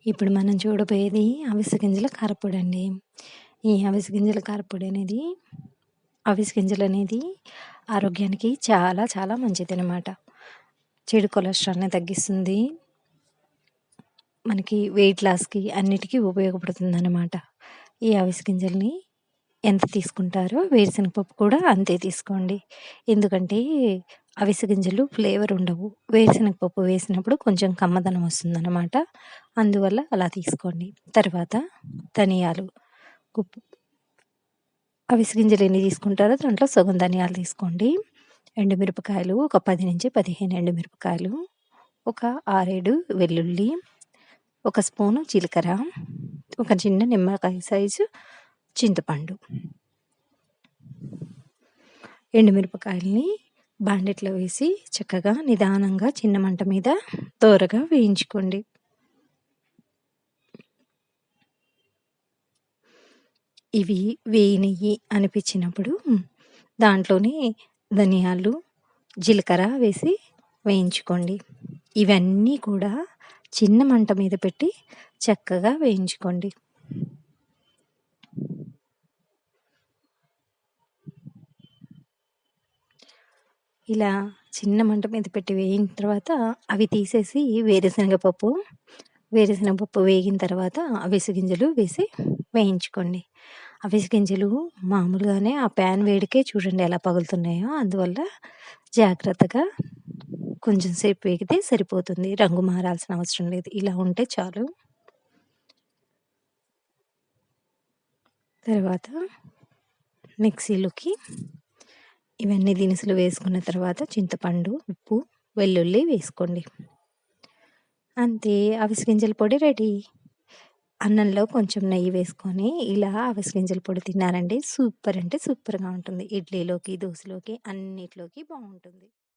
ఇప్పుడు మనం చూడబోయేది అవిసె గింజల కారప్పొడండి. ఈ అవిసె గింజల కారప్పొడనేది అవిసె గింజలనేది ఆరోగ్యానికి చాలా చాలా మంచిదనమాట. చెడు కొలెస్ట్రాల్‌ని తగ్గిస్తుంది. మనకి వెయిట్ లాస్‌కి అన్నిటికి ఉపయోగపడుతుందనమాట. ఈ అవిసె గింజల్ని ఎంత తీసుకుంటారో వేరుశనగ పప్పు కూడా అంతే తీసుకోండి. ఎందుకంటే అవిసె గింజలు ఫ్లేవర్ ఉండవు. వేరుశనగ పప్పు వేసినప్పుడు కొంచెం కమ్మదనం వస్తుందనమాట. అందువల్ల అలా తీసుకోండి. తర్వాత ధనియాలు కుప్ అవిసె గింజలు ఎన్ని తీసుకుంటారో దాంట్లో సగం ధనియాలు తీసుకోండి. ఎండుమిరపకాయలు ఒక 10-15 ఎండుమిరపకాయలు, ఒక 6, 7 వెల్లుల్లి, ఒక స్పూను జీలకర్ర, ఒక చిన్న నిమ్మకాయ సైజు చింతపండు. ఎండుమిరపకాయలని బాండిట్లో వేసి చక్కగా నిదానంగా చిన్న మంట మీద దోరగా వేయించుకోండి. ఇవి వేగినయి అనిపించినప్పుడు దాంట్లోనే ధనియాలు, జీలకర్ర వేసి వేయించుకోండి. ఇవన్నీ కూడా చిన్న మంట మీద పెట్టి చక్కగా వేయించుకోండి. ఇలా చిన్న మంట మీద పెట్టి వేగిన తర్వాత అవి తీసేసి వేరుశనగపప్పు వేగిన తర్వాత అవిసె గింజలు వేసి వేయించుకోండి. అవిసె గింజలు మామూలుగానే ఆ ప్యాన్ వేడికే చూడండి ఎలా పగులుతున్నాయో, అందువల్ల జాగ్రత్తగా కొంచెం సేపు వేగితే సరిపోతుంది. రంగు మారాల్సిన అవసరం లేదు. ఇలా ఉంటే చాలు. తర్వాత మిక్సీలోకి ఇవన్నీ దినుసులు వేసుకున్న తర్వాత చింతపండు, ఉప్పు, వెల్లుల్లి వేసుకోండి. అంతే అవిసె గింజల పొడి రెడీ. అన్నంలో కొంచెం నెయ్యి వేసుకొని ఇలా అవిసె గింజల పొడి తిన్నారంటే సూపర్ అంటే సూపర్‌గా ఉంటుంది. ఇడ్లీలోకి, దోసలోకి అన్నిట్లోకి బావుంటుంది.